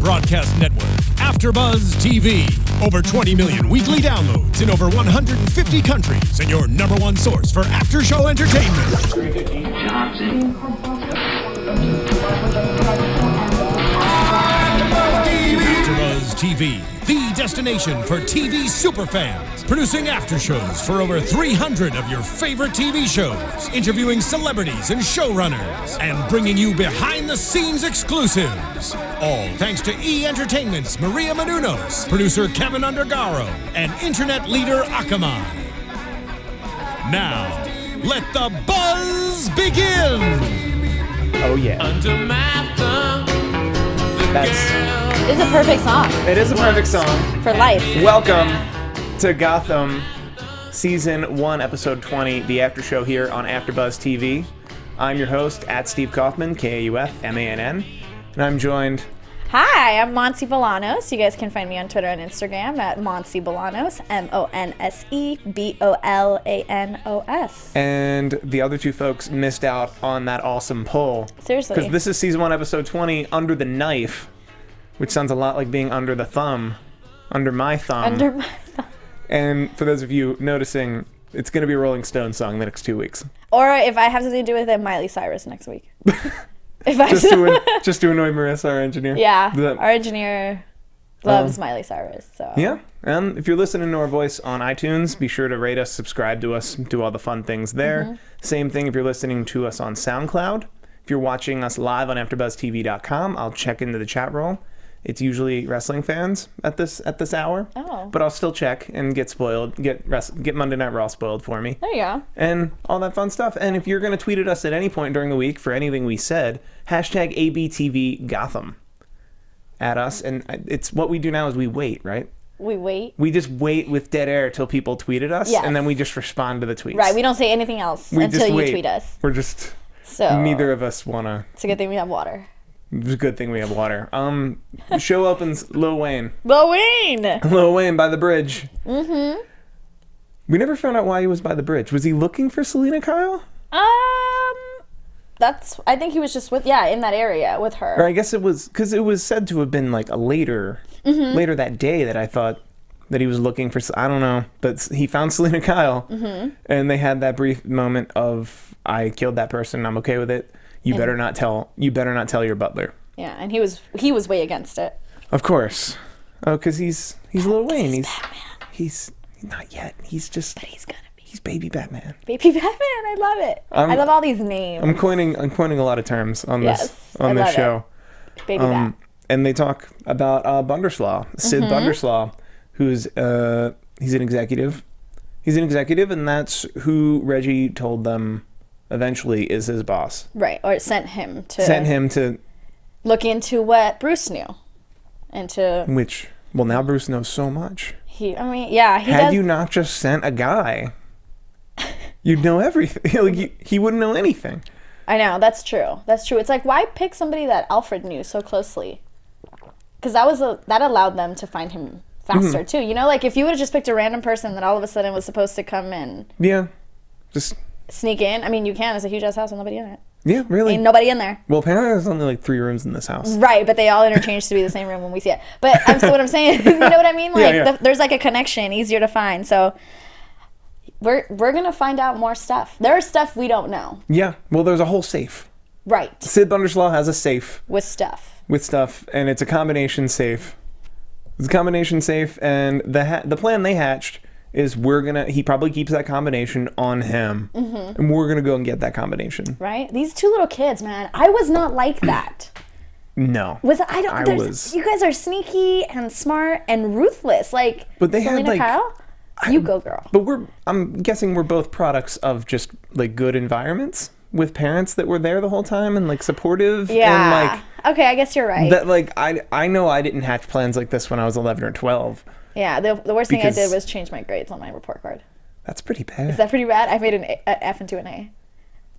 broadcast network, AFTERBUZZ TV. Over 20 million weekly downloads in over 150 countries, and your number one source for after-show entertainment. AFTERBUZZ TV, the destination for TV superfans, producing aftershows for over 300 of your favorite TV shows, interviewing celebrities and showrunners, and bringing you behind-the-scenes exclusives. All thanks to E! Entertainment's Maria Menounos, producer Kevin Undergaro, and internet leader Kaufmann. Now, let the buzz begin! Oh yeah. Under my thumb, It's a perfect song It is a perfect song. for life. Welcome to Gotham, Season 1, Episode 20, the after show here on AFTERBUZZ TV. I'm your host, Steve Kaufmann, Kaufmann, and I'm joined... Hi, I'm Monse Bolanos. You guys can find me on Twitter and Instagram at Monse Bolanos, MonseBolanos. And the other two folks missed out on that awesome poll. Seriously. Because this is Season 1, Episode 20, Under the Knife, which sounds a lot like being under the thumb. Under my thumb. Under my thumb. And for those of you noticing, it's going to be a Rolling Stones song the next 2 weeks. Or if I have something to do with it, Miley Cyrus next week. Just to annoy Marissa, our engineer. Yeah, our engineer loves Miley Cyrus. So yeah, and if you're listening to our voice on iTunes, be sure to rate us, subscribe to us, do all the fun things there. Mm-hmm. Same thing if you're listening to us on SoundCloud. If you're watching us live on AfterBuzzTV.com, I'll check into the chat roll. It's usually wrestling fans at this hour. Oh. But I'll still check and get spoiled, get Monday Night Raw spoiled for me. There you go. And all that fun stuff. And if you're going to tweet at us at any point during the week for anything we said, hashtag ABTVGotham at us. And it's what we do now is we wait, right? We wait. We just wait with dead air till people tweet at us. Yes. And then we just respond to the tweets. Right, we don't say anything else until you tweet us. We're just... So neither of us want to... It's a good thing we have water. It's a good thing we have water. The show opens Lil Wayne. Lil Wayne! Lil Wayne by the bridge. Mm-hmm. We never found out why he was by the bridge. Was he looking for Selena Kyle? I think he was just in that area with her. Or I guess it was, because it was said to have been like a later that day that I thought that he was looking for, I don't know, but he found Selena Kyle. Mm-hmm. And they had that brief moment of, I killed that person, I'm okay with it. You better not tell your butler. Yeah, and he was way against it. Of course. Oh, because he's Lil Wayne. He's Batman. He's not yet. He's just. But he's gonna be. He's baby Batman. Baby Batman. I love it. I love all these names. I'm coining a lot of terms on this show. Baby Bat. And they talk about Bunderslaw, Sid Bunderslaw, who's he's an executive. He's an executive, and that's who Reggie told them eventually is his boss. Right, or it sent him to look into what Bruce knew. Which, well, now Bruce knows so much. Had you not just sent a guy, you'd know everything. He wouldn't know anything. I know, that's true. It's like, why pick somebody that Alfred knew so closely? Because that allowed them to find him faster, too. You know, like, if you would have just picked a random person that all of a sudden was supposed to come in. Yeah, just... sneak in. I mean, you can. It's a huge ass house with nobody in it. Yeah, really. Ain't nobody in there. Well, apparently there's only like 3 rooms in this house. Right, but they all interchange to be the same room when we see it. But what I'm saying is, you know what I mean? Like, there's like a connection, easier to find. So we're gonna find out more stuff. There's stuff we don't know. Yeah. Well, there's a whole safe. Right. Sid Bunderslaw has a safe with stuff, and it's a combination safe. It's a combination safe, and the plan they hatched is he probably keeps that combination on him, and we're gonna go and get that combination. Right? These 2 little kids, man. I was not like that. No. You guys are sneaky and smart and ruthless. Like, but they Selena had Kyle? You go, girl. But I'm guessing we're both products of just like good environments with parents that were there the whole time and like supportive. Yeah. And, okay, I guess you're right. That like I know I didn't hatch plans like this when I was 11 or 12. Yeah, the worst thing I did was change my grades on my report card. That's pretty bad. Is that pretty bad? I made an F into an A.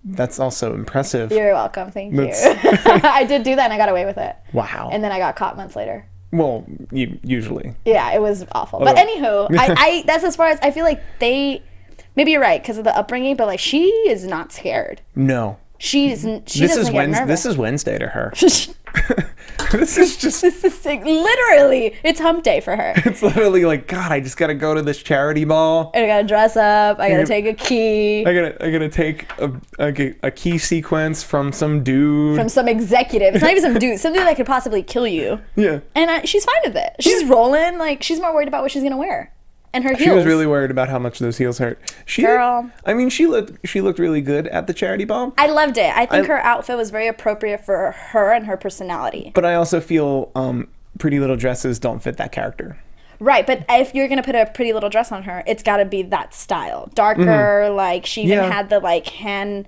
That's also impressive. You're welcome. Thank you. I did do that and I got away with it. Wow. And then I got caught months later. Well, usually. Yeah, it was awful. But anywho, I that's as far as I feel like maybe you're right because of the upbringing, but like she is not scared. No. She doesn't get nervous. This is Wednesday to her. This is just... This is literally, it's hump day for her. It's literally like, God, I just gotta go to this charity ball. And I gotta dress up. I gotta take a key. I gotta take a key sequence from some dude. From some executive. It's not even some dude. Some dude that could possibly kill you. Yeah. And she's fine with it. She's rolling. Like, she's more worried about what she's gonna wear. And her heels. She was really worried about how much those heels hurt. Girl. I mean, she looked really good at the charity ball. I loved it. I think her outfit was very appropriate for her and her personality. But I also feel pretty little dresses don't fit that character. Right, but if you're gonna put a pretty little dress on her, it's gotta be that style. Darker, like she even had the like hand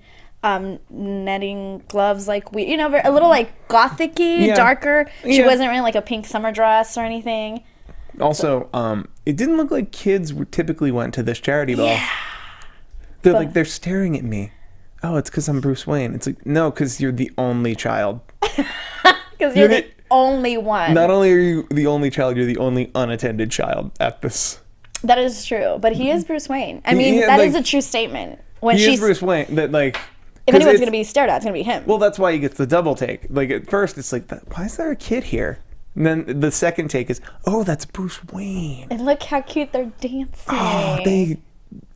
netting gloves, like a little like gothic-y, darker. She wasn't wearing like a pink summer dress or anything. Also, it didn't look like kids typically went to this charity ball. Yeah. They're staring at me. Oh, it's because I'm Bruce Wayne. It's like, no, because you're the only child. Because you're the only one. Not only are you the only child, you're the only unattended child at this. That is true, but he is Bruce Wayne. I mean, that is a true statement. When he is Bruce Wayne. That like, if anyone's gonna be stared at, it's gonna be him. Well, that's why he gets the double take. Like at first, it's like, why is there a kid here? And then the second take is, oh, that's Bruce Wayne. And look how cute they're dancing. Oh,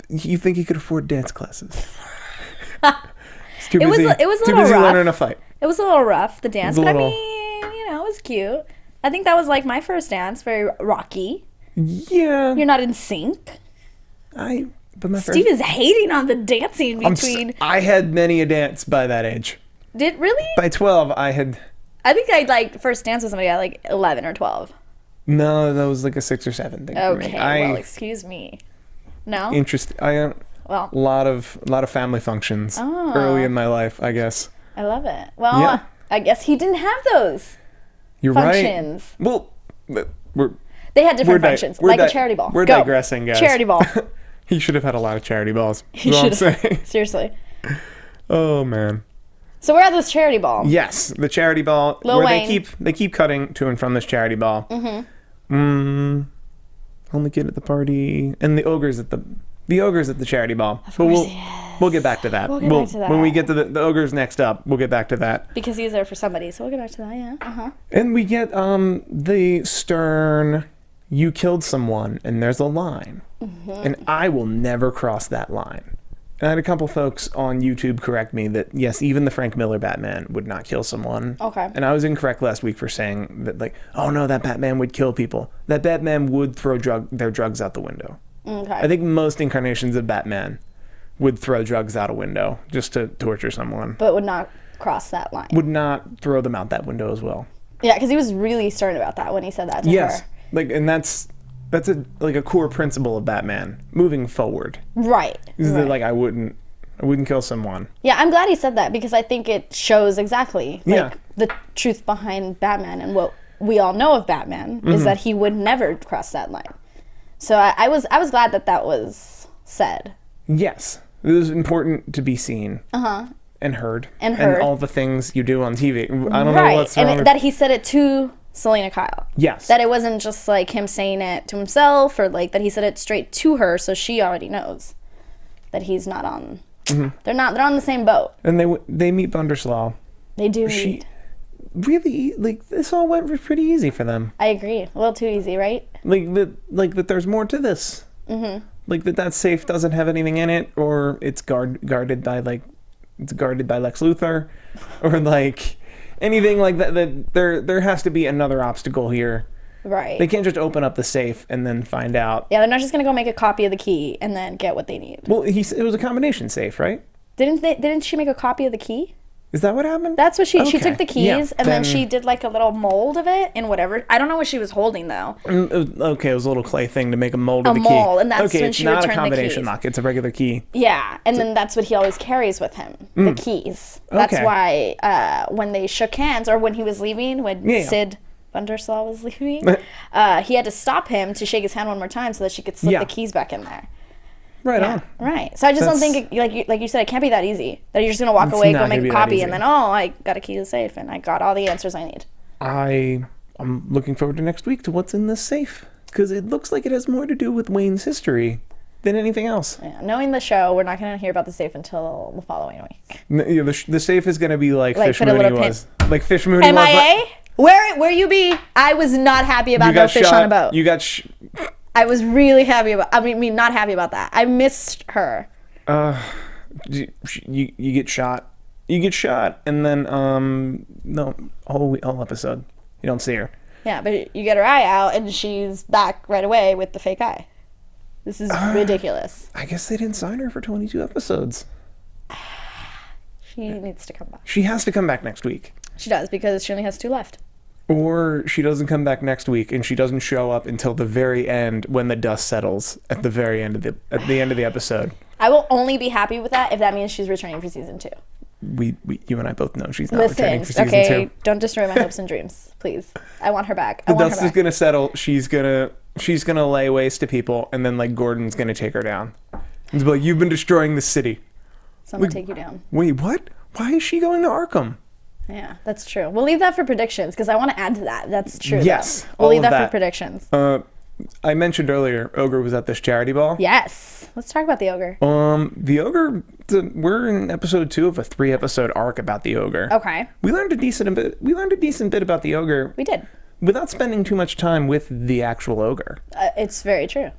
you think he could afford dance classes? It was a little rough. Learning a fight. It was a little rough, the dance, but I mean, it was cute. I think that was like my first dance, very rocky. Yeah. You're not in sync. Steve is hating on the dancing between. I had many a dance by that age. Did really? By 12, I had. I think I like first dance with somebody at like 11 or 12. No, that was like a 6 or 7 thing for me. Okay, well, excuse me. No. A lot of family functions early in my life, I guess. I love it. Well, I guess he didn't have those. You're functions. Right. Well, they had different functions, like a charity ball. We're digressing, guys. Charity ball. He should have had a lot of charity balls. He should have. Seriously. Oh man. So we're at this charity ball. Yes, the charity ball Lil where Wayne. they keep cutting to and from this charity ball. Only kid at the party and the ogres at the charity ball. But we'll get back to that. We'll get back to that. When we get to the ogres next up, we'll get back to that. Because he's there for somebody, so we'll get back to that. Yeah. And we get the stern, you killed someone, and there's a line, and I will never cross that line. And I had a couple folks on YouTube correct me that, yes, even the Frank Miller Batman would not kill someone. Okay. And I was incorrect last week for saying that, like, oh no, that Batman would kill people. That Batman would throw their drugs out the window. Okay. I think most incarnations of Batman would throw drugs out a window just to torture someone. But would not cross that line. Would not throw them out that window as well. Yeah, because he was really stern about that when he said that to her. Like, and that's a core principle of Batman moving forward. Right. Is that like I wouldn't kill someone. Yeah, I'm glad he said that because I think it shows exactly the truth behind Batman, and what we all know of Batman is that he would never cross that line. So I was glad that was said. Yes. It was important to be seen. And heard. And all the things you do on TV. I don't know what's wrong. And that he said it to Selena Kyle. Yes. That it wasn't just like him saying it to himself, or like that he said it straight to her, so she already knows that he's not on. They're on the same boat. And they meet Bunderslaw. They do meet. Really, like, this all went pretty easy for them. I agree. A little too easy, right? Like that there's more to this. Like that safe doesn't have anything in it, or it's guarded by Lex Luthor, or like anything like that. That there has to be another obstacle here. Right. They can't just open up the safe and then find out. Yeah, they're not just gonna go make a copy of the key and then get what they need. Well, it was a combination safe, right? Didn't she make a copy of the key? Is that what happened? That's what she took the keys and then she did like a little mold of it in whatever. I don't know what she was holding though. Okay, it was a little clay thing to make a mold of the key. A mold, and that's when she returned the keys. It's not a combination lock. It's a regular key. Yeah, and then that's what he always carries with him, the keys. That's why when they shook hands, or when he was leaving, when Sid Bunderslaw was leaving, he had to stop him to shake his hand one more time so that she could slip the keys back in there. Right on. Right. So I just don't think, like you said, it can't be that easy. That you're just going to walk away, go make a copy, and then, I got a key to the safe, and I got all the answers I need. I'm looking forward to next week to what's in this safe, because it looks like it has more to do with Wayne's history than anything else. Yeah, knowing the show, we're not going to hear about the safe until the following week. The safe is going to be like Fish Mooney was. Like Fish Mooney MIA? Where you be? I was not happy about no fish on a boat. You got I was really happy about. I mean, not happy about that. I missed her. you get shot. You get shot, and then no, whole episode you don't see her. Yeah, but you get her eye out, and she's back right away with the fake eye. This is ridiculous. I guess they didn't sign her for 22 episodes. She needs to come back. She has to come back next week. She does, because she only has 2 left. Or she doesn't come back next week, and she doesn't show up until the very end when the dust settles at the very end of the episode. I will only be happy with that if that means she's returning for season 2. You and I both know she's not returning for season 2. Okay, don't destroy my hopes and dreams, please. I want her back. The dust is gonna settle. She's gonna lay waste to people, and then like Gordon's gonna take her down. And be like, "You've been destroying the city." So I'm gonna take you down. Wait, what? Why is she going to Arkham? Yeah, that's true. We'll leave that for predictions because I want to add to that. That's true. Yes, we'll leave that for predictions. I mentioned earlier, Ogre was at this charity ball. Yes, let's talk about the Ogre. The Ogre. We're in episode 2 of a 3-episode arc about the Ogre. Okay. We learned a decent bit about the Ogre. We did. Without spending too much time with the actual Ogre. It's very true.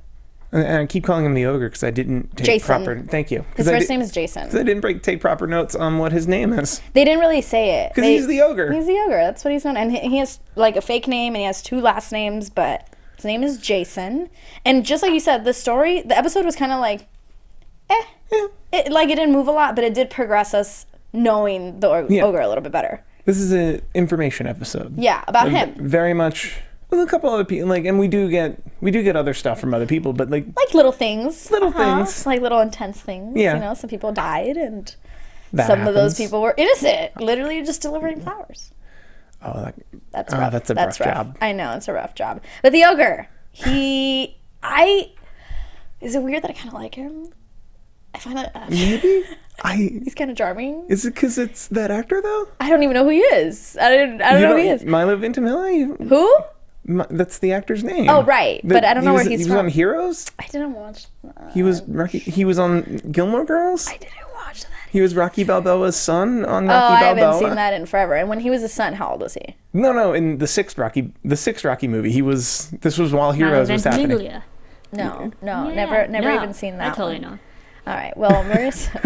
And I keep calling him the Ogre because I didn't take Jason. proper. Thank you. His first name is Jason. Because I didn't take proper notes on what his name is. They didn't really say it. Because he's the Ogre. He's the Ogre. That's what he's known. And he has like a fake name, and he has 2 last names, but his name is Jason. And just like you said, the episode was kind of like, It didn't move a lot, but it did progress us knowing the Ogre a little bit better. This is an information episode. Yeah, about him. Very much. With a couple other people, and we do get other stuff from other people, but like little things, things, like little intense things. Yeah, some people died, and that some happens. of those people were innocent, literally just delivering flowers. Oh, that's rough. That's a rough job. I know, it's a rough job. But the Ogre, is it weird that I kind of like him? I find it maybe he's kind of charming. Is it because it's that actor though? I don't even know who he is. I don't know who he is. Milo Ventimiglia. Who? That's the actor's name. Oh, right. But I don't know where he's from. He was on Heroes? I didn't watch that. He was on Gilmore Girls? I didn't watch that. He was Rocky Balboa's son on Rocky Balboa. I haven't seen that in forever. And when he was a son, how old was he? No, in the sixth Rocky movie, this was while Heroes was happening. No, never even seen that. I totally know. All right. Well,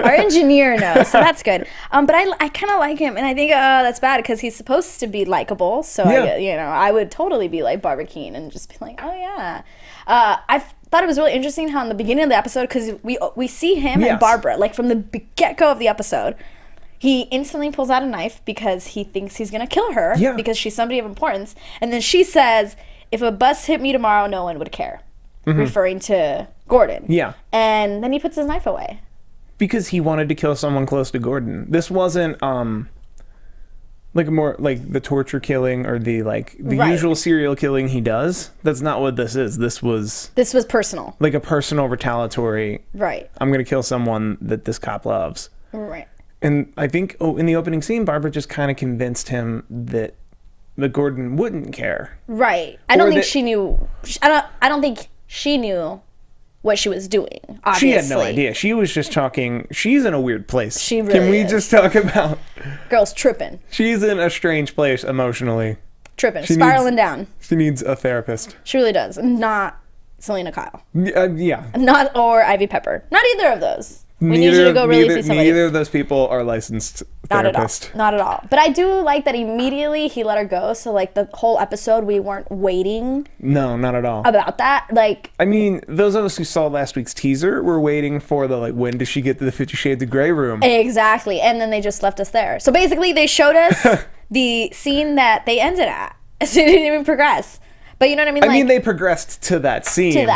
our engineer knows, so that's good. But I kind of like him, and I think that's bad because he's supposed to be likable. So I would totally be like Barbara Kean and just be like, oh yeah. I thought it was really interesting how in the beginning of the episode, because we see him and Barbara like from the get-go of the episode, he instantly pulls out a knife because he thinks he's gonna kill her because she's somebody of importance, and then she says, "If a bus hit me tomorrow, no one would care," referring to Gordon. Yeah. And then he puts his knife away. Because he wanted to kill someone close to Gordon. This wasn't like more like the torture killing or the usual serial killing he does. That's not what this is. This was personal. Like a personal retaliatory. Right. I'm gonna kill someone that this cop loves. Right. And I think in the opening scene, Barbara just kind of convinced him that Gordon wouldn't care. Right. I don't think she knew. I don't think she knew what she was doing, obviously. She had no idea. She was just talking. She's in a weird place. She really Can we just talk about... Girl's tripping. She's in a strange place emotionally. Tripping. Spiraling down. She needs a therapist. She really does. Not Selena Kyle. Yeah. Or Ivy Pepper. Not either of those. We need you to go really see somebody. Neither of those people are licensed therapists. Not at all. But I do like that immediately he let her go. So like the whole episode, we weren't waiting. No, not at all. About that. I mean, those of us who saw last week's teaser were waiting for the when does she get to the 50 Shades of Grey room? Exactly. And then they just left us there. So basically they showed us the scene that they ended at. So it didn't even progress. But you know what I mean? I mean, they progressed to that scene.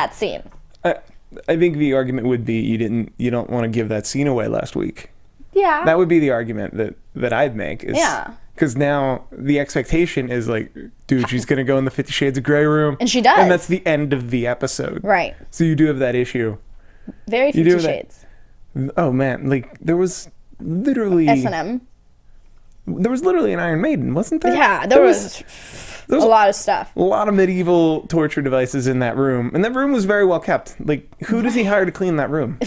I think the argument would be you don't want to give that scene away last week. Yeah. That would be the argument that I'd make. Because now the expectation is dude, she's going to go in the 50 Shades of Grey room. And she does. And that's the end of the episode. Right. So you do have that issue. Very 50 Shades. Oh man, there was literally... S&M. There was literally an Iron Maiden, wasn't there? Yeah, there was a lot of stuff. A lot of medieval torture devices in that room. And that room was very well kept. Who does he hire to clean that room?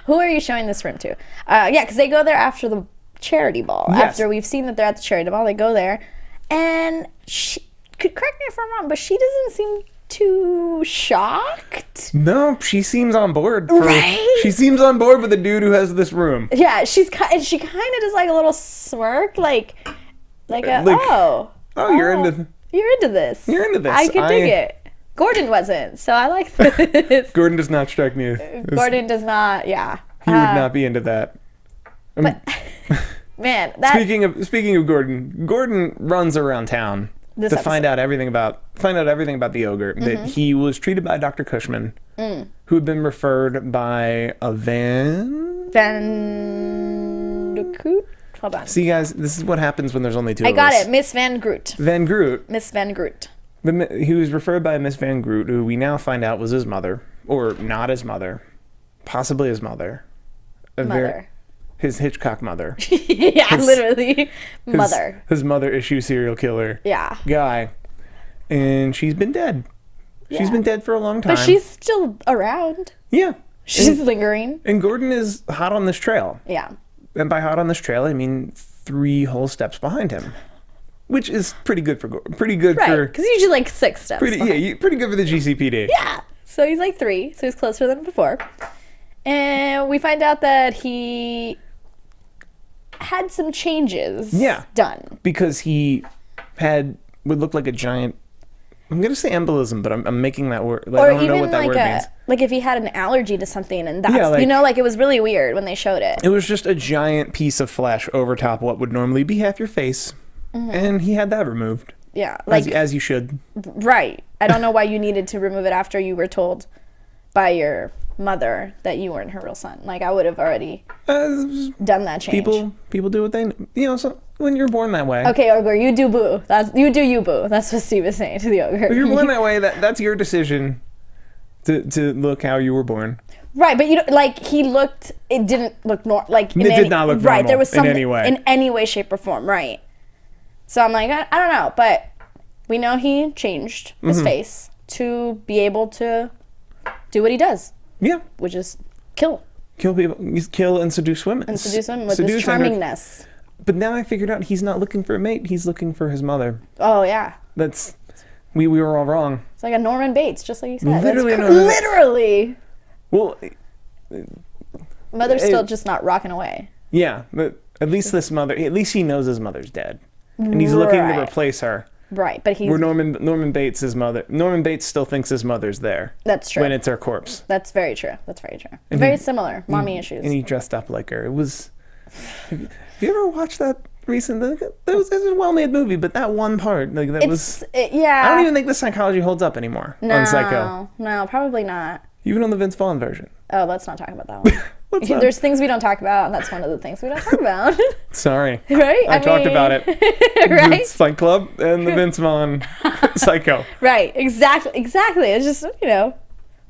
Who are you showing this room to? Because they go there after the charity ball. Yes. After we've seen that they're at the charity ball, they go there. And she could correct me if I'm wrong, but she doesn't seem too shocked. No, she seems on board. Right? She seems on board with the dude who has this room. Yeah, she kind of does like a little smirk, like oh, you're into this. You're into this. I could dig it. Gordon wasn't, so I like this. Gordon does not strike me. Gordon does not. Yeah, he would not be into that. But man, that speaking of Gordon runs around town to find out everything about the ogre. That he was treated by Dr. Cushman, who had been referred by a Van de Groot. Hold on. See, guys, this is what happens when there's only two of us. I got it. Miss Van Groot. Van Groot. Miss Van Groot. He was referred by Miss Van Groot, who we now find out was his mother, or not his mother, possibly his mother. His Hitchcock mother. Yeah, literally. Mother. His mother issue serial killer. Yeah. Guy. And she's been dead. Yeah. She's been dead for a long time. But she's still around. Yeah. She's lingering. And Gordon is hot on this trail. Yeah. And by hot on this trail, I mean 3 whole steps behind him. Which is pretty good for Gordon. Pretty good for... because usually like 6 steps. Pretty good for the GCPD. Yeah. So he's like 3. So he's closer than before. And we find out that he had some changes done. Because he would look like a giant... I'm going to say embolism, but I'm making that word. Like, I don't know what that word means. Like if he had an allergy to something, and that's, it was really weird when they showed it. It was just a giant piece of flesh over top what would normally be half your face. And he had that removed. Yeah. As you should. Right. I don't know why you needed to remove it after you were told by your mother that you weren't her real son. Like, I would have already done that change. People do what they... so when you're born that way... Okay, Ogre, you do boo. You do you boo. That's what Steve is saying to the Ogre. If you're born that way, that's your decision to look how you were born. Right, but he looked... It didn't look normal. It did not look normal, right, there was something, in any way, shape, or form, right. So I'm like, I don't know, but we know he changed his face to be able to do what he does. Yeah. Which is kill. Kill people. Kill and seduce women. And seduce women with his charmingness. But now I figured out he's not looking for a mate. He's looking for his mother. Oh, yeah. We were all wrong. It's like a Norman Bates, just like you said. Literally. Well. Mother's still just not rocking away. Yeah, but at least he knows his mother's dead. And he's looking to replace her. Right, but Where Norman Bates' his mother. Norman Bates still thinks his mother's there. That's true. When it's her corpse. That's very true. Very similar. Mommy issues. And he dressed up like her. It was... Have you ever watched that recently? It was a well-made movie, but that one part, I don't even think the psychology holds up anymore on Psycho. No, probably not. Even on the Vince Vaughn version. Oh, let's not talk about that one. There's things we don't talk about, and that's one of the things we don't talk about. Sorry. Right? I talked about it. Right? The Fight Club and the Vince Vaughn Psycho. Right. Exactly. It's just,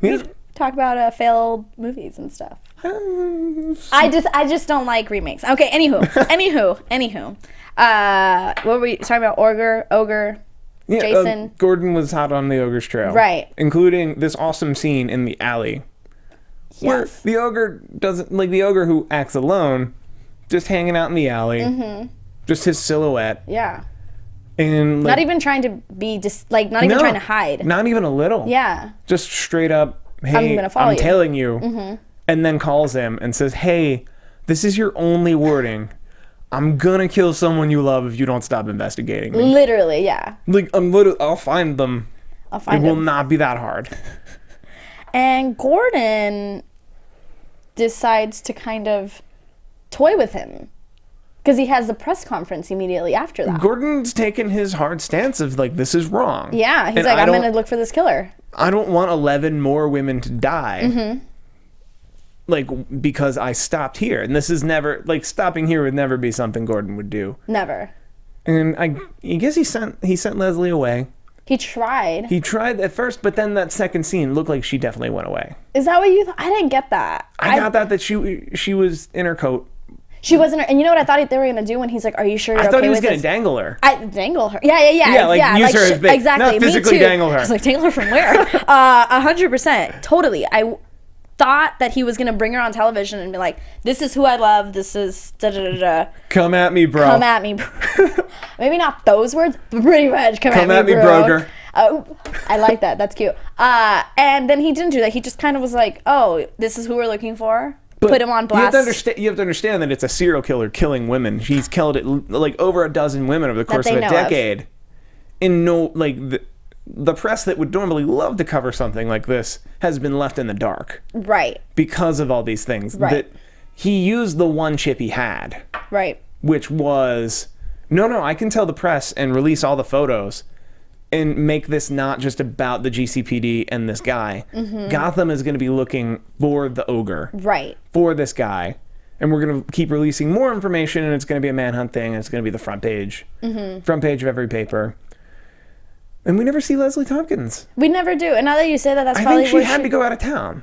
we talk about failed movies and stuff. I just don't like remakes. Okay, anywho. What were we talking about? Ogre, Jason. Gordon was hot on the ogre's trail. Right. Including this awesome scene in the alley. Yes. Where the ogre doesn't... Like, the ogre who acts alone, just hanging out in the alley. Just his silhouette. Yeah. And not even trying to be not even trying to hide. Not even a little. Yeah. Just straight up, hey, I'm telling you. And then calls him and says, hey, this is your only warning. I'm gonna kill someone you love if you don't stop investigating me. Literally, yeah. I'll find them. It will not be that hard. And Gordon decides to kind of toy with him. Because he has the press conference immediately after that. Gordon's taken his hard stance of, this is wrong. Yeah, he's I'm going to look for this killer. I don't want 11 more women to die. Because I stopped here. And this is never, stopping here would never be something Gordon would do. Never. And I guess he sent Leslie away. He tried. He tried at first, but then that second scene looked like she definitely went away. Is that what you thought? I didn't get that. I got that she was in her coat. She wasn't, and you know what I thought they were going to do when he's like, are you sure you're okay with this? I thought he was going to dangle her. Dangle her. Yeah. Use her as bait. Exactly. Not physically dangle her. I was like, dangle her from where? 100%. Totally. thought that he was gonna bring her on television and be like, "This is who I love. This is da da da da. Come at me, bro. Come at me, bro." Maybe not those words, but pretty much. Come at me, broger. Oh, I like that. That's cute. And then he didn't do that. He just kind of was like, "Oh, this is who we're looking for." But put him on blast. You have to understand that it's a serial killer killing women. He's killed like over a dozen women over the course of a decade. In the press that would normally love to cover something like this has been left in the dark. Right. Because of all these things. Right. That he used the one chip he had. Right. Which was, no, I can tell the press and release all the photos and make this not just about the GCPD and this guy. Mm-hmm. Gotham is going to be looking for the ogre. Right. For this guy. And we're going to keep releasing more information, and it's going to be a manhunt thing, and it's going to be the front page. Mm-hmm. Front page of every paper. And we never see Leslie Tompkins. We never do. And now that you say that, that's I probably think she had to go out of town.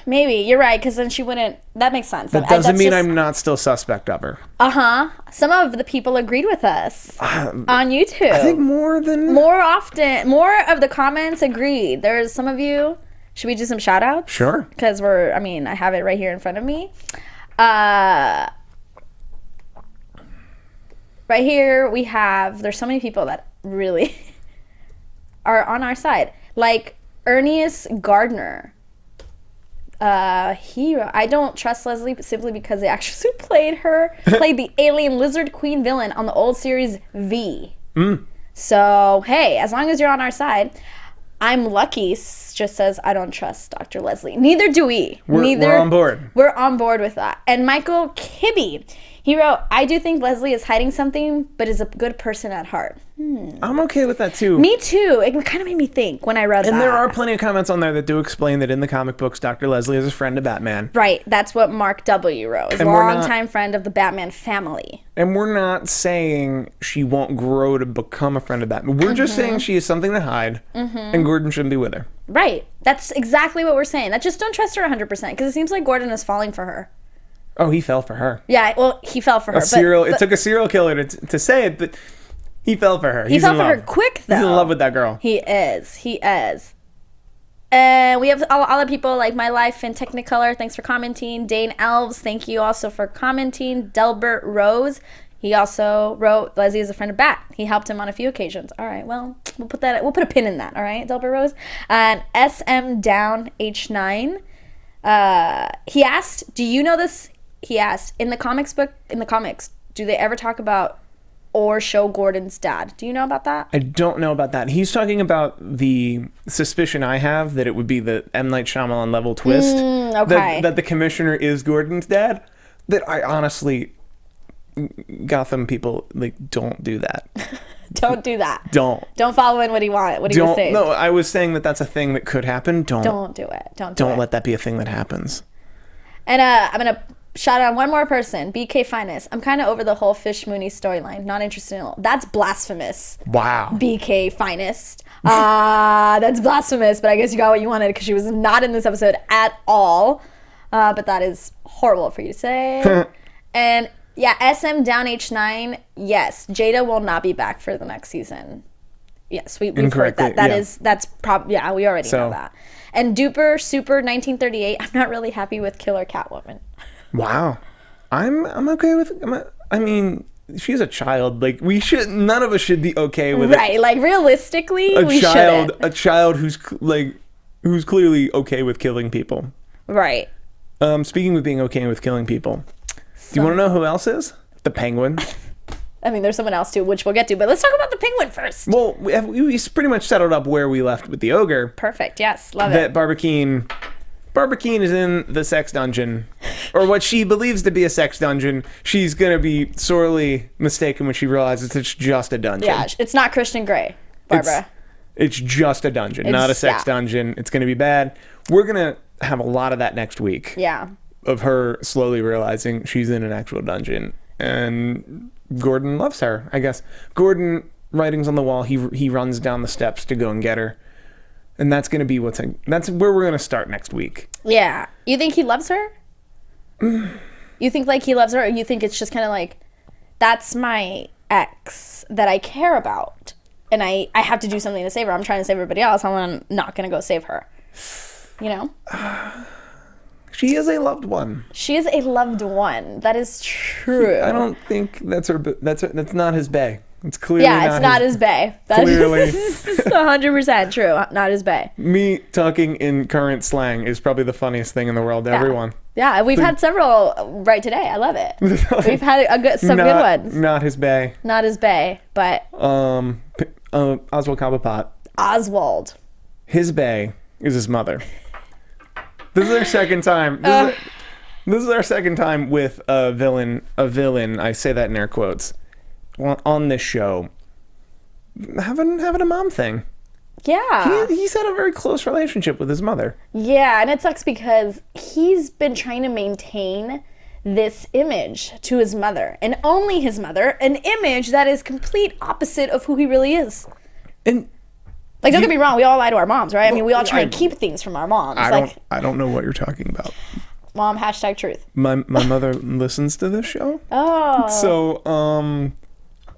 Maybe. You're right, because then she wouldn't... That makes sense. That doesn't mean I'm not still suspect of her. Uh-huh. Some of the people agreed with us on YouTube. I think more of the comments agreed. There's some of you... Should we do some shout-outs? Sure. Because I have it right here in front of me. Right here we have... There's so many people that really... are on our side, like Ernieus Gardner. I don't trust Leslie simply because the actress who played the alien lizard queen villain on the old series V. So hey, as long as you're on our side. I'm lucky just says I don't trust Dr. Leslie. Neither do we. We're on board. We're on board with that. And Michael Kibbe, he wrote, "I do think Leslie is hiding something, but is a good person at heart." I'm okay with that too. Me too. It kind of made me think when I read that. And there are plenty of comments on there that do explain that in the comic books, Dr. Leslie is a friend of Batman. Right. That's what Mark W. wrote. Is a longtime friend of the Batman family. And we're not saying she won't grow to become a friend of Batman. We're just saying she has something to hide, and Gordon shouldn't be with her. Right. That's exactly what we're saying. That just don't trust her 100% because it seems like Gordon is falling for her. Oh, he fell for her. Yeah, well, he fell for her. It took a serial killer to say it, but he fell for her. He fell for her quick, though. He's in love with that girl. He is. And we have other people like My Life in Technicolor. Thanks for commenting. Dane Elves, thank you also for commenting. Delbert Rose, he also wrote Leslie is a friend of Bat. He helped him on a few occasions. All right, well, we'll put a pin in that. All right, Delbert Rose. And SM Down H9, he asked, do you know this? He asked, in the comics, do they ever talk about or show Gordon's dad? Do you know about that? I don't know about that. He's talking about the suspicion I have that it would be the M. Night Shyamalan level twist. Okay. That the commissioner is Gordon's dad. That I honestly, Gotham people, don't do that. Don't do that. Don't follow in what he was saying. No, I was saying that's a thing that could happen. Don't do it. Don't let that be a thing that happens. And I'm gonna shout out one more person, BK Finest. I'm kind of over the whole Fish Mooney storyline. Not interested in all. That's blasphemous. Wow. BK Finest. That's blasphemous, but I guess you got what you wanted because she was not in this episode at all. But that is horrible for you to say. And yeah, SM Down H9. Yes, Jada will not be back for the next season. Yes, we've heard that. That's probably, yeah, we already know that. And Duper Super 1938. I'm not really happy with Killer Catwoman. Wow. I'm okay with she's a child. None of us should be okay with it. Right, realistically, we shouldn't. A child who's clearly okay with killing people. Right. Speaking of being okay with killing people, do you want to know who else is? The Penguin. There's someone else too, which we'll get to, but let's talk about the Penguin first. Well, we pretty much settled up where we left with the ogre. Perfect, yes, love it. That Barbara Kean is in the sex dungeon, or what she believes to be a sex dungeon. She's going to be sorely mistaken when she realizes it's just a dungeon. Yeah, it's not Christian Grey, Barbara. It's just a dungeon, not a sex dungeon. It's going to be bad. We're going to have a lot of that next week. Yeah. Of her slowly realizing she's in an actual dungeon. And Gordon loves her, I guess. Gordon, writings on the wall, he runs down the steps to go and get her. And that's going to be that's where we're going to start next week. Yeah. You think he loves her? You think he loves her, or you think it's just kind of that's my ex that I care about, and I have to do something to save her. I'm trying to save everybody else. I'm not going to go save her. You know? She is a loved one. She is a loved one. That is true. I don't think that's not his bae. It's clearly it's not his bae. That clearly. is 100% true. Not his bae. Me talking in current slang is probably the funniest thing in the world to everyone. Yeah, we've had several right today. I love it. We've had some good ones. Not his bae. Not his bae, but Oswald Cobblepot. Oswald. His bae is his mother. This is our second time. This is our second time with a villain. I say that in air quotes. On this show, having a mom thing. Yeah. He's had a very close relationship with his mother. Yeah, and it sucks because he's been trying to maintain this image to his mother, and only his mother, an image that is complete opposite of who he really is. And like, don't get me wrong, we all lie to our moms, right? I mean, we all try and keep things from our moms. I don't know what you're talking about. Mom, #truth. My mother listens to this show. Oh. So,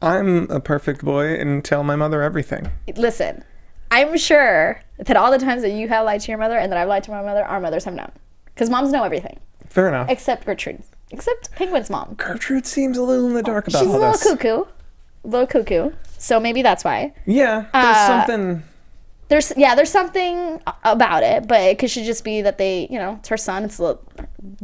I'm a perfect boy and tell my mother everything. Listen, I'm sure that all the times that you have lied to your mother and that I've lied to my mother, our mothers have known. Because moms know everything. Fair enough. Except Gertrude. Except Penguin's mom. Gertrude seems a little in the dark about She's all this. She's a little cuckoo. So maybe that's why. Yeah, there's something... There's something about it, but it could should just be that they, it's her son. It's the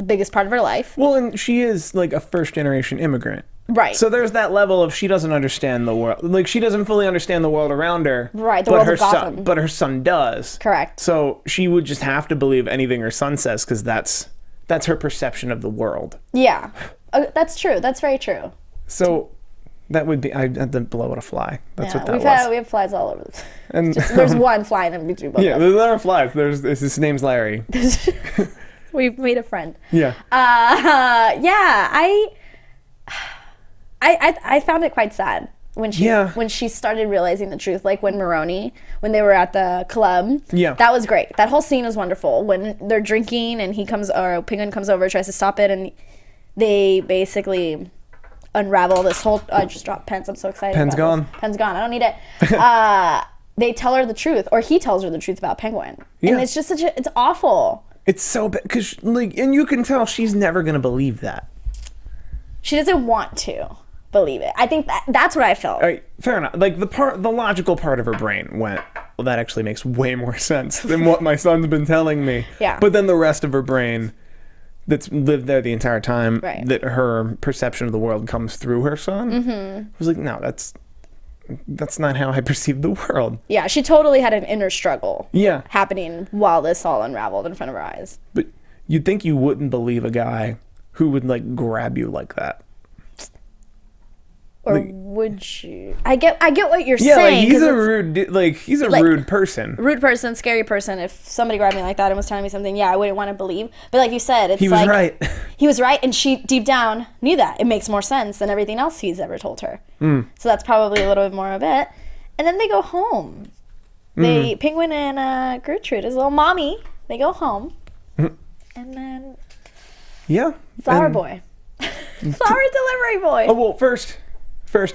biggest part of her life. Well, and she is like a first-generation immigrant. Right. So there's that level of she doesn't understand the world. Like, she doesn't fully understand the world around her. Right, the world of Gotham. But her son does. Correct. So she would just have to believe anything her son says because that's her perception of the world. Yeah. That's true. That's very true. So that would be... I had to blow out a fly. That's what that was. We have flies all over. And there's one fly in between both of us. there are flies. His name's Larry. We've made a friend. Yeah. I found it quite sad when she started realizing the truth, like when they were at the club. Yeah. That was great. That whole scene was wonderful. When they're drinking and Penguin comes over, tries to stop it, and they basically unravel this whole... I just dropped pens. I'm so excited. Pen's gone. Pen's gone. I don't need it. They tell her the truth, or he tells her the truth about Penguin. Yeah. And it's just it's awful. It's so bad because and you can tell she's never gonna believe that. She doesn't want to believe it. I think that's what I felt. All right, fair enough. Like the logical part of her brain went, well, that actually makes way more sense than what my son's been telling me. Yeah. But then the rest of her brain, that's lived there the entire time, right, that her perception of the world comes through her son, was like, no, that's not how I perceive the world. Yeah, she totally had an inner struggle. Yeah. Happening while this all unraveled in front of her eyes. But you'd think you wouldn't believe a guy who would like grab you like that. Or like, would you? I get what you're yeah, saying. Like he's a rude person. Rude person, scary person. If somebody grabbed me like that and was telling me something, yeah, I wouldn't want to believe. But like you said, it's he was right. He was right, and she deep down knew that. It makes more sense than everything else he's ever told her. So that's probably a little bit more of it. And then they go home. Penguin and Gertrude, his little mommy, they go home. And then Flower Boy. Flower delivery boy. Oh, well, first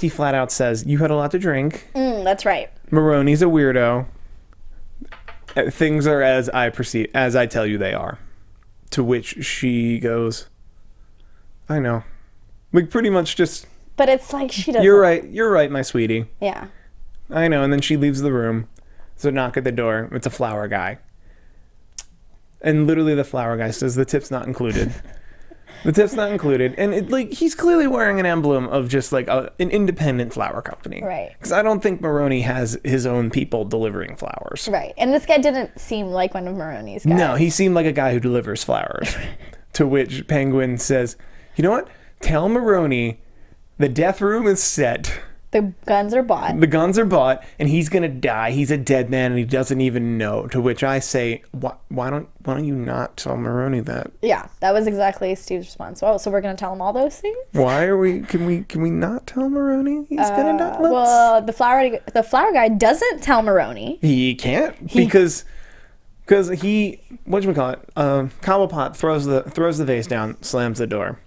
he flat out says, you had a lot to drink. That's right. Maroni's a weirdo. Things are as I tell you they are. To which she goes, I know. Like, pretty much just... But it's like she doesn't... You're right, my sweetie. Yeah. I know, and then she leaves the room. So knock at the door. It's a flower guy. And literally the flower guy says, the tip's not included. The tip's not included. And he's clearly wearing an emblem of just like an independent flower company. Right. Because I don't think Maroni has his own people delivering flowers. Right. And this guy didn't seem like one of Maroni's guys. No, he seemed like a guy who delivers flowers. To which Penguin says, you know what? Tell Maroni the death room is set. The guns are bought. The guns are bought, and he's gonna die. He's a dead man, and he doesn't even know. To which I say, why don't you not tell Maroni that? Yeah, that was exactly Steve's response. Oh, so we're gonna tell him all those things? Why are we? Can we not tell Maroni he's gonna die? Well, the flower guy doesn't tell Maroni. He can't because he whatchamacallit, Cobblepot throws the vase down, slams the door.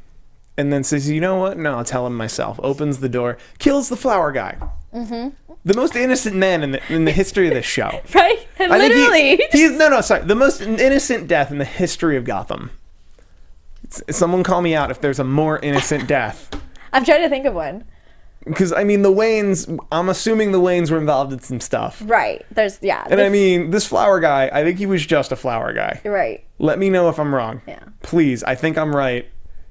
And then says, you know what? No, I'll tell him myself. Opens the door, kills the flower guy. The most innocent man in the history of this show. Right? And literally. The most innocent death in the history of Gotham. Someone call me out if there's a more innocent death. I'm trying to think of one. Because, I mean, the Waynes, I'm assuming the Waynes were involved in some stuff. Right. And I mean, this flower guy, I think he was just a flower guy. Right. Let me know if I'm wrong. Yeah. Please, I think I'm right.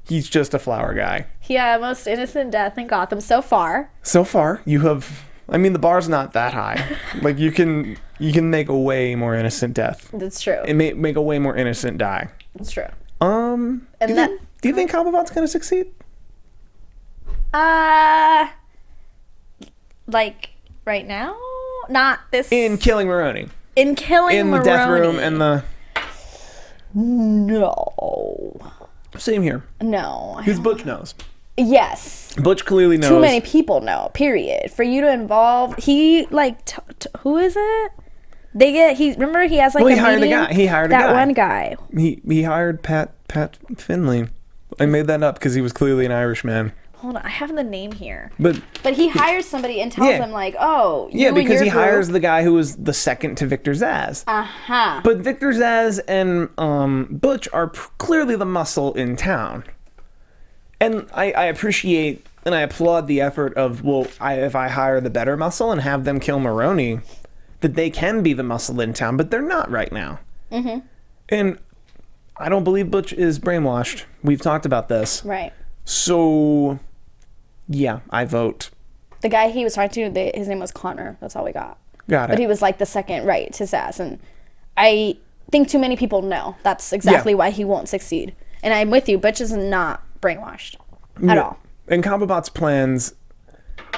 He's just a flower guy. Yeah, most innocent death in Gotham so far. So far, you have, I mean, the bar's not that high. Like, you can make a way more innocent death. That's true. And make a way more innocent die. That's true. Do you think Cobblepot's gonna succeed? Like right now, not this. In killing Maroni. In killing in Maroni. The death room and the. No. Same here. No. Because Butch knows. Yes. Butch clearly knows. Too many people know. Period. For you to involve, he like who is it? Remember he has like he hired a guy. He hired that one guy. He hired Pat Finley. I made that up because he was clearly an Irishman. Hold on, I have the name here. But he hires somebody and tells them like, oh, you and because your he group. hires the guy who was the second to Victor Zsasz. But Victor Zsasz and Butch are clearly the muscle in town, and I appreciate and I applaud the effort of if I hire the better muscle and have them kill Maroni, that they can be the muscle in town, but they're not right now. Mm-hmm. And I don't believe Butch is brainwashed. We've talked about this. Right. So, yeah, I vote. The guy he was talking to, his name was Connor. That's all we got. Got it. But he was like the second right to Zsasz. And I think too many people know that's exactly why he won't succeed. And I'm with you. Butch is not brainwashed at all. And Cobblepot's plans,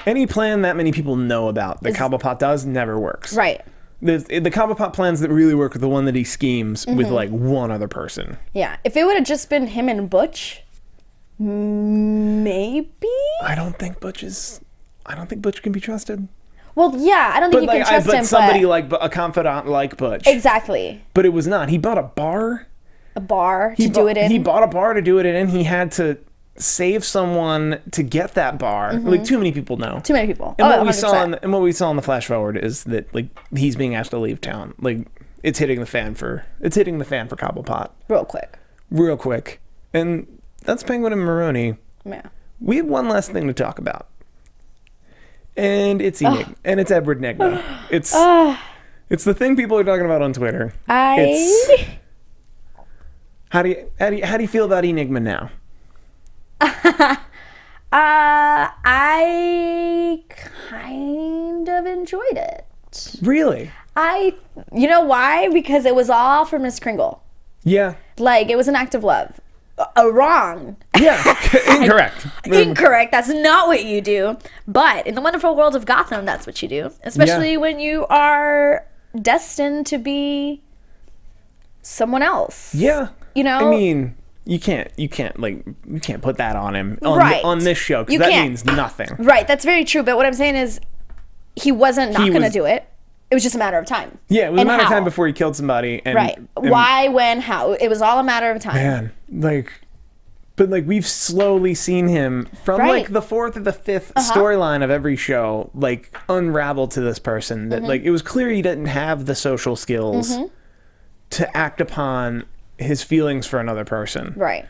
any plan that many people know about that Cobblepot does never works. Right. The Cobblepot plans that really work are the one that he schemes with like one other person. Yeah. If it would have just been him and Butch, maybe? I don't think Butch can be trusted. Well, yeah, I don't think you can trust him. But somebody like a confidant like Butch. Exactly. But it was not. He bought a bar. To do it in. He bought a bar to do it in, and he had to save someone to get that bar. Like, too many people know. Too many people. And what 100%. what we saw in the flash forward is that like he's being asked to leave town. Like it's hitting the fan for Cobblepot. Real quick. And that's Penguin and Maroni. Yeah. We have one last thing to talk about. And it's and it's Edward Nygma. It's the thing people are talking about on Twitter. How do you feel about Enigma now? I kind of enjoyed it. Really? You know why? Because it was all for Miss Kringle. Yeah. Like, it was an act of love. Wrong. Yeah. Incorrect. Incorrect. That's not what you do. But in the wonderful world of Gotham, that's what you do. Especially when you are destined to be someone else. You know? I mean, you can't put that on him on this show because that means nothing. Right. That's very true. But what I'm saying is he wasn't not going to do it. It was just a matter of time. Yeah, it was a matter of time before he killed somebody. And why, when, how. It was all a matter of time. Man, but we've slowly seen him from like the fourth or the fifth storyline of every show, like unravel to this person that like it was clear he didn't have the social skills to act upon his feelings for another person. Right.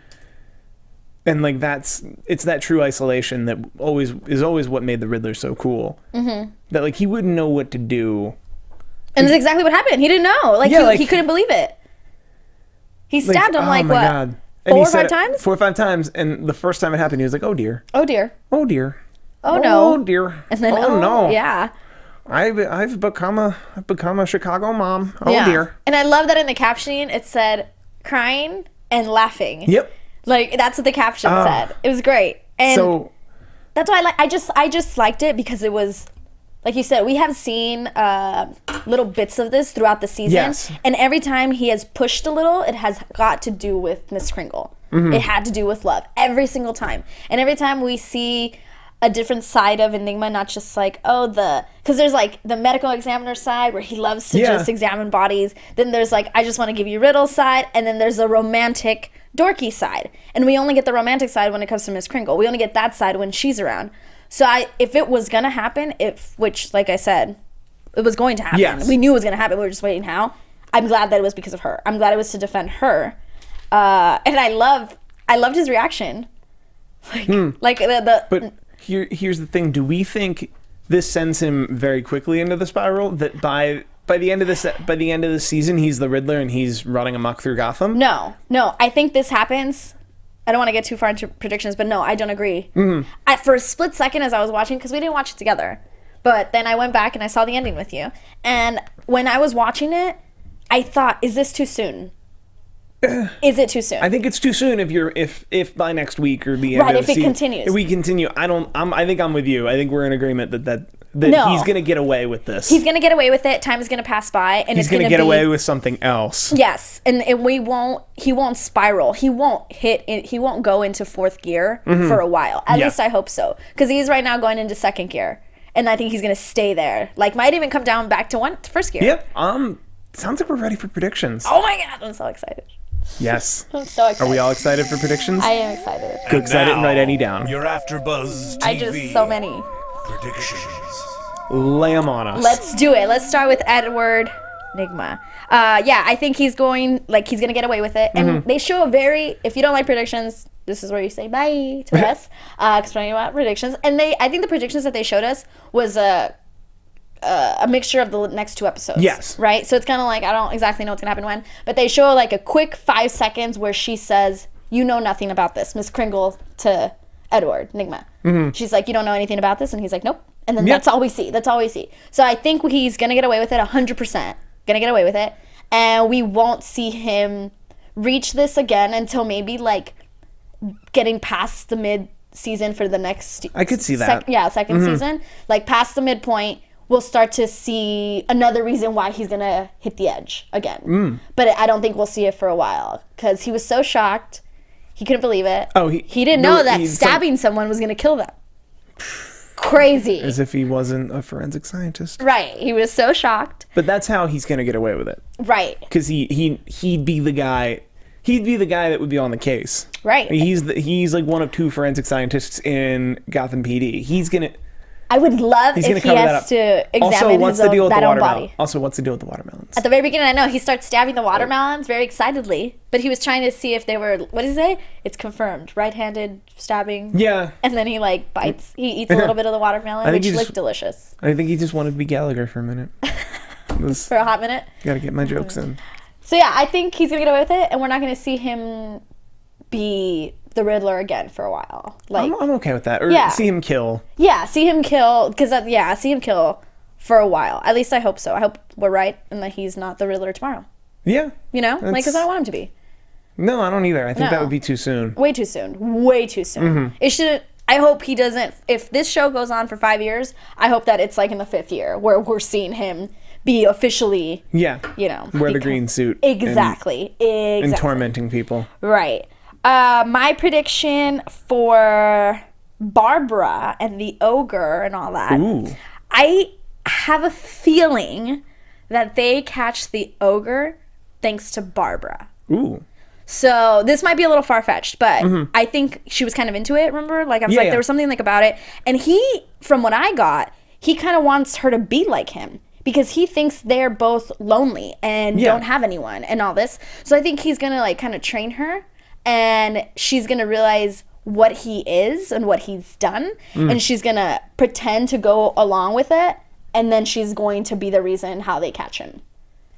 And like it's that true isolation that is always what made the Riddler so cool. Mm-hmm. That like he wouldn't know what to do. And that's exactly what happened. He didn't know. He couldn't believe it. He stabbed him what? God. 4 or 5 times? 4 or 5 times. And the first time it happened, he was like, "Oh dear. Oh dear. Oh dear. Oh no. Oh dear. And then no. Yeah. I've become a Chicago mom. Oh dear." And I love that in the captioning it said crying and laughing. Yep. Like that's what the caption said. It was great. And so that's why I just liked it because it was like you said, we have seen little bits of this throughout the season. Yes. And every time he has pushed a little, it has got to do with Miss Kringle. Mm-hmm. It had to do with love. Every single time. And every time we see a different side of Enigma, not just like, because there's like the medical examiner side where he loves to just examine bodies. Then there's like, I just want to give you Riddle's side. And then there's a romantic, dorky side. And we only get the romantic side when it comes to Miss Kringle. We only get that side when she's around. So if it was going to happen, which, like I said, it was going to happen. Yes. We knew it was going to happen. We were just waiting how. I'm glad that it was because of her. I'm glad it was to defend her. And I love I loved his reaction. Like But here's the thing: do we think this sends him very quickly into the spiral? That by the end of the season, he's the Riddler and he's running amok through Gotham? No. I think this happens. I don't want to get too far into predictions, but no, I don't agree. For a split second as I was watching, because we didn't watch it together, but then I went back and I saw the ending with you. And when I was watching it, I thought, is this too soon? Is it too soon? I think it's too soon if by next week or the end of the season. Continues. If we continue, I think I'm with you. I think we're in agreement that No. he's gonna get away with this. He's gonna get away with it. Time is gonna pass by, and He's gonna get away with something else. Yes, and he won't spiral. He won't go into fourth gear for a while. At least I hope so, because he's right now going into second gear, and I think he's gonna stay there. Like, might even come down back to first gear. Yep. Sounds like we're ready for predictions. Oh my god, I'm so excited. Yes. I'm so excited. Are we all excited for predictions? I am excited. Go excited and write any down. Your AFTERBUZZ TV. So many. Predictions. Lay them on us. Let's do it. Let's start with Edward Nygma. Yeah, I think he's gonna get away with it. And they show if you don't like predictions, this is where you say bye to us. Explaining about predictions. And I think the predictions that they showed us was a mixture of the next 2 episodes. Yes. Right? So it's kind of like, I don't exactly know what's going to happen when, but they show like a quick 5 seconds where she says, you know nothing about this, Miss Kringle to Edward Nygma. She's like, you don't know anything about this? And he's like, nope. And then that's all we see. So I think he's going to get away with it 100%. Going to get away with it. And we won't see him reach this again until maybe like getting past the mid-season for the next... I could see that. Second season. Like past the midpoint, we'll start to see another reason why he's going to hit the edge again. But I don't think we'll see it for a while because he was so shocked. He couldn't believe it. Oh, he didn't know that stabbing someone was going to kill them. Crazy. As if he wasn't a forensic scientist. Right. He was so shocked. But that's how he's going to get away with it. Right. Because he'd be the guy. He'd be the guy that would be on the case. Right. He's like one of 2 forensic scientists in Gotham PD. He's gonna. I would love if he has to examine his own body. Also, what's the deal with the watermelons? At the very beginning, I know he starts stabbing the watermelons very excitedly, but he was trying to see if they were, what did he say? It's confirmed, right-handed stabbing. Yeah. And then he like bites, he eats a little bit of the watermelon, which looked delicious. I think he just wanted to be Gallagher for a minute. For a hot minute. Gotta get my jokes in. So yeah, I think he's gonna get away with it, and we're not gonna see him be the Riddler again for a while. Like, I'm okay with that. Or see him kill. Yeah, see him kill, because see him kill for a while. At least I hope so. I hope we're right and that he's not the Riddler tomorrow. Yeah. You know? Like, because I don't want him to be. No, I don't either. I think that would be too soon. Way too soon. Way too soon. It shouldn't... I hope he doesn't... If this show goes on for 5 years, I hope that it's like in the 5th year where we're seeing him be officially... Yeah. You know. Wear the green suit. Exactly. And tormenting people. Right. My prediction for Barbara and the ogre and all that. Ooh. I have a feeling that they catch the ogre thanks to Barbara. Ooh. So this might be a little far-fetched, but I think she was kind of into it, remember? Like, I was there was something like about it. And he, from what I got, he kind of wants her to be like him because he thinks they're both lonely and don't have anyone and all this. So I think he's going to, like, kind of train her. And she's going to realize what he is and what he's done. And she's going to pretend to go along with it. And then she's going to be the reason how they catch him.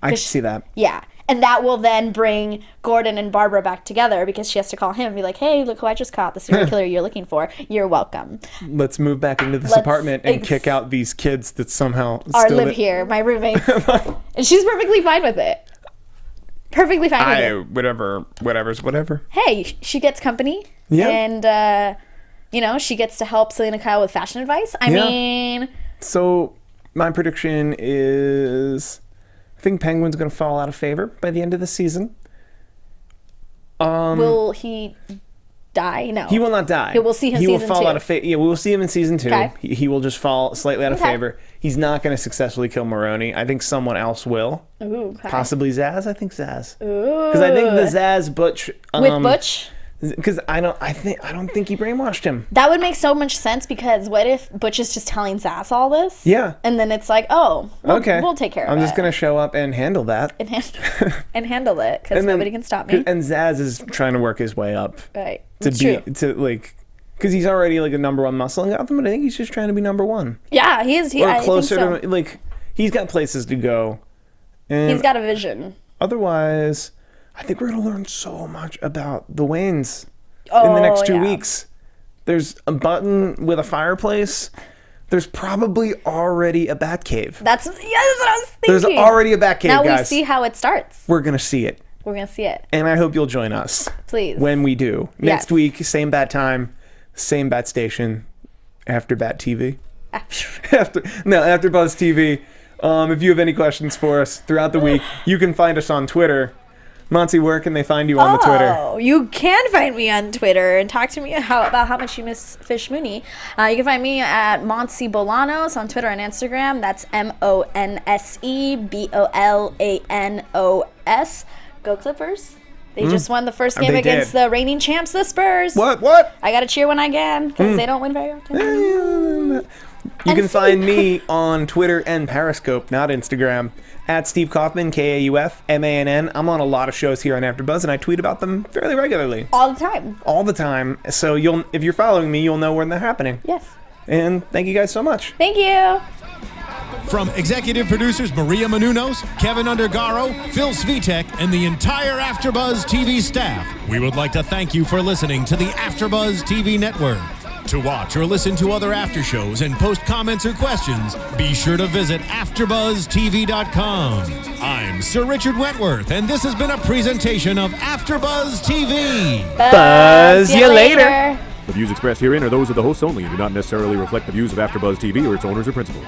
I can see that. Yeah. And that will then bring Gordon and Barbara back together because she has to call him and be like, hey, look who I just caught, the serial killer you're looking for. You're welcome. Let's move back into this apartment and kick out these kids that somehow live here, my roommates. And she's perfectly fine with it. Perfectly fine with it. Whatever. Hey, she gets company. Yeah. And, you know, she gets to help Selena Kyle with fashion advice. I mean... So, my prediction is... I think Penguin's going to fall out of favor by the end of the season. Will he die? No. He will not die. We'll see him he season will fall 2. out of favor. Yeah, we will see him in season 2. Okay. He will just fall slightly out of favor. He's not going to successfully kill Maroni. I think someone else will. Ooh, okay. Possibly Zaz. I think Zaz. Ooh. Because I think the Zaz Butch... with Butch? Because I don't think he brainwashed him. That would make so much sense, because what if Butch is just telling Zaz all this? Yeah. And then it's like, oh, okay, we'll take care of it. I'm just gonna show up and handle that. And handle it, because nobody can stop me. And Zaz is trying to work his way up. Right. Because he's already like a number one muscle in Gotham, but I think he's just trying to be number one. Yeah, he is. Or closer to, like, he's got places to go. And he's got a vision. Otherwise, I think we're going to learn so much about the Waynes in the next 2 weeks. There's a button with a fireplace. There's probably already a Batcave. That's what I was thinking. There's already a Batcave, now guys. We see how it starts. We're going to see it. We're going to see it. And I hope you'll join us. Please. When we do. Next week, same bat time, same bat station, after Bat TV. AfterBuzz TV. If you have any questions for us throughout the week, you can find us on Twitter. Monse, where can they find you on the Twitter? Oh, you can find me on Twitter and talk to me about how much you miss Fish Mooney. You can find me at Monse Bolanos on Twitter and Instagram. That's MonseBolanos. Go Clippers. They just won the first game against the reigning champs, the Spurs. What? I got to cheer when I can, because they don't win very often. You can find me on Twitter and Periscope, not Instagram, at Steve Kaufmann, KAUFMANN. I'm on a lot of shows here on AfterBuzz, and I tweet about them fairly regularly. All the time. All the time. So if you're following me, you'll know when they're happening. Yes. And thank you guys so much. Thank you. From executive producers Maria Menounos, Kevin Undergaro, Phil Svitek, and the entire AfterBuzz TV staff, we would like to thank you for listening to the AfterBuzz TV network. To watch or listen to other after shows and post comments or questions, be sure to visit AfterBuzzTV.com. I'm Sir Richard Wentworth, and this has been a presentation of AfterBuzz TV. Buzz you later. The views expressed herein are those of the hosts only and do not necessarily reflect the views of AfterBuzz TV or its owners or principals.